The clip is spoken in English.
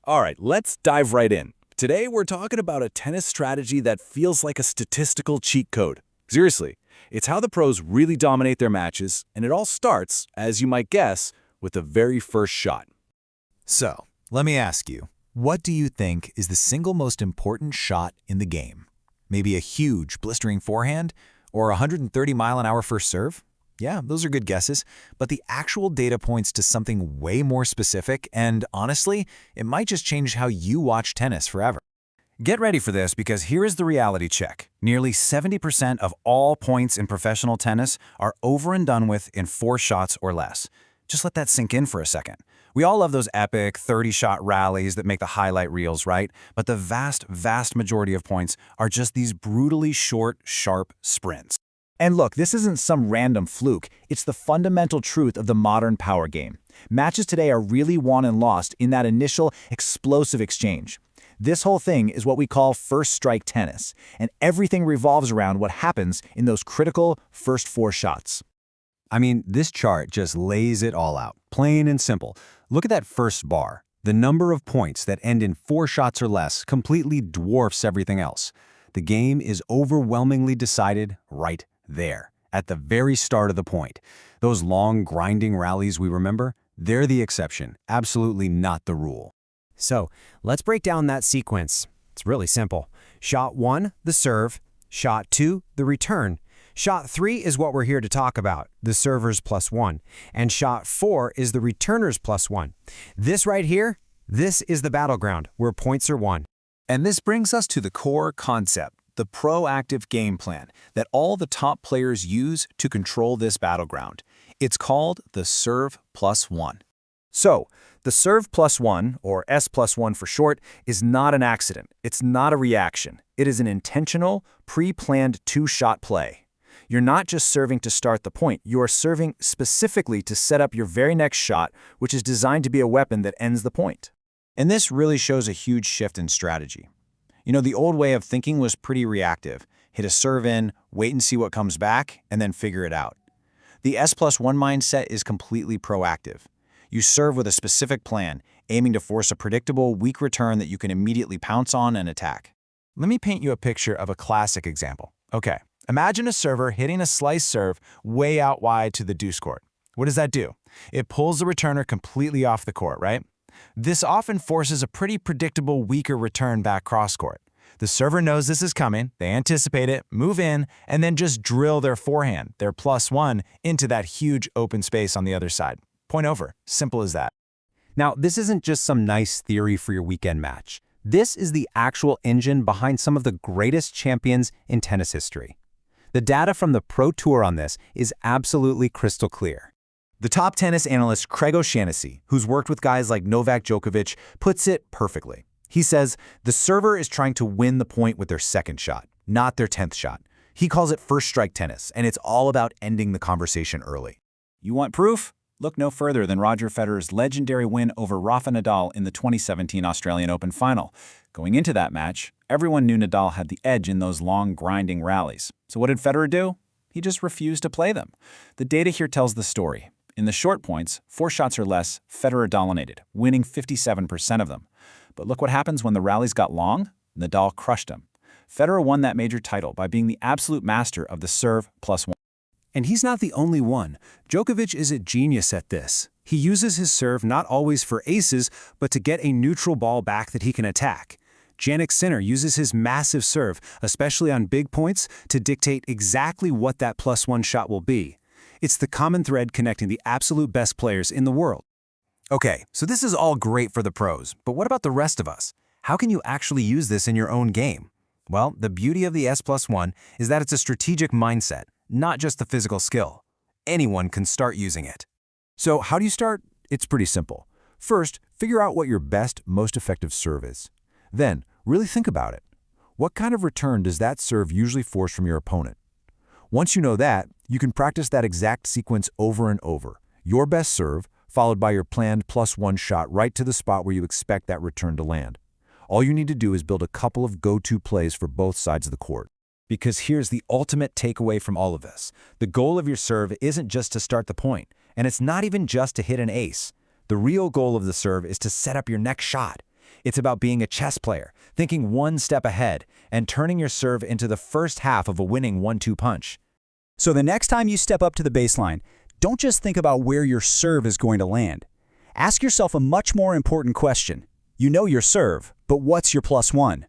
All right, let's dive right in. Today, we're talking about a tennis strategy that feels like a statistical cheat code. Seriously, it's how the pros really dominate their matches, and it all starts, as you might guess, with the very first shot. So, let me ask you, what do you think is the single most important shot in the game? Maybe a huge, blistering forehand? Or a 130-mile-an-hour first serve? Yeah, those are good guesses, but the actual data points to something way more specific, and honestly, it might just change how you watch tennis forever. Get ready for this because here is the reality check. Nearly 70% of all points in professional tennis are over and done with in 4 shots or less. Just let that sink in for a second. We all love those epic 30-shot rallies that make the highlight reels, right? But the vast majority of points are just these brutally short, sharp sprints. And look, this isn't some random fluke. It's the fundamental truth of the modern power game. Matches today are really won and lost in that initial explosive exchange. This whole thing is what we call first strike tennis, and everything revolves around what happens in those critical first 4 shots. I mean, this chart just lays it all out, plain and simple. Look at that first bar. The number of points that end in 4 shots or less completely dwarfs everything else. The game is overwhelmingly decided right there, at the very start of the point. Those long, grinding rallies we remember, they're the exception, absolutely not the rule. So, let's break down that sequence. It's really simple. Shot 1, the serve. Shot 2, the return. Shot 3 is what we're here to talk about, the server's +1. And shot 4 is the returner's +1. This right here, this is the battleground where points are won. And this brings us to the core concept, the proactive game plan that all the top players use to control this battleground. It's called the serve +1. So, the serve +1, or S+1 for short, is not an accident. It's not a reaction. It is an intentional, pre-planned 2-shot play. You're not just serving to start the point. You are serving specifically to set up your very next shot, which is designed to be a weapon that ends the point. And this really shows a huge shift in strategy. You know, the old way of thinking was pretty reactive. Hit a serve in, wait and see what comes back, and then figure it out. The S+1 mindset is completely proactive. You serve with a specific plan, aiming to force a predictable, weak return that you can immediately pounce on and attack. Let me paint you a picture of a classic example. Okay, imagine a server hitting a slice serve way out wide to the deuce court. What does that do? It pulls the returner completely off the court, right? This often forces a pretty predictable, weaker return back cross-court. The server knows this is coming, they anticipate it, move in, and then just drill their forehand, their +1, into that huge open space on the other side. Point over. Simple as that. Now, this isn't just some nice theory for your weekend match. This is the actual engine behind some of the greatest champions in tennis history. The data from the Pro Tour on this is absolutely crystal clear. The top tennis analyst Craig O'Shaughnessy, who's worked with guys like Novak Djokovic, puts it perfectly. He says, the server is trying to win the point with their second shot, not their 10th shot. He calls it first strike tennis, and it's all about ending the conversation early. You want proof? Look no further than Roger Federer's legendary win over Rafa Nadal in the 2017 Australian Open final. Going into that match, everyone knew Nadal had the edge in those long, grinding rallies. So what did Federer do? He just refused to play them. The data here tells the story. In the short points, 4 shots or less, Federer dominated, winning 57% of them. But look what happens when the rallies got long. Nadal crushed him. Federer won that major title by being the absolute master of the serve +1. And he's not the only one. Djokovic is a genius at this. He uses his serve not always for aces, but to get a neutral ball back that he can attack. Jannik Sinner uses his massive serve, especially on big points, to dictate exactly what that +1 shot will be. It's the common thread connecting the absolute best players in the world. Okay, so this is all great for the pros, but what about the rest of us? How can you actually use this in your own game? Well, the beauty of the S+1 is that it's a strategic mindset, not just the physical skill. Anyone can start using it. So how do you start? It's pretty simple. First, figure out what your best, most effective serve is. Then, really think about it. What kind of return does that serve usually force from your opponent? Once you know that, you can practice that exact sequence over and over. Your best serve, followed by your planned +1 shot right to the spot where you expect that return to land. All you need to do is build a couple of go-to plays for both sides of the court. Because here's the ultimate takeaway from all of this. The goal of your serve isn't just to start the point, and it's not even just to hit an ace. The real goal of the serve is to set up your next shot. It's about being a chess player, thinking one step ahead, and turning your serve into the first half of a winning 1-2 punch. So the next time you step up to the baseline, don't just think about where your serve is going to land. Ask yourself a much more important question. You know your serve, but what's your +1?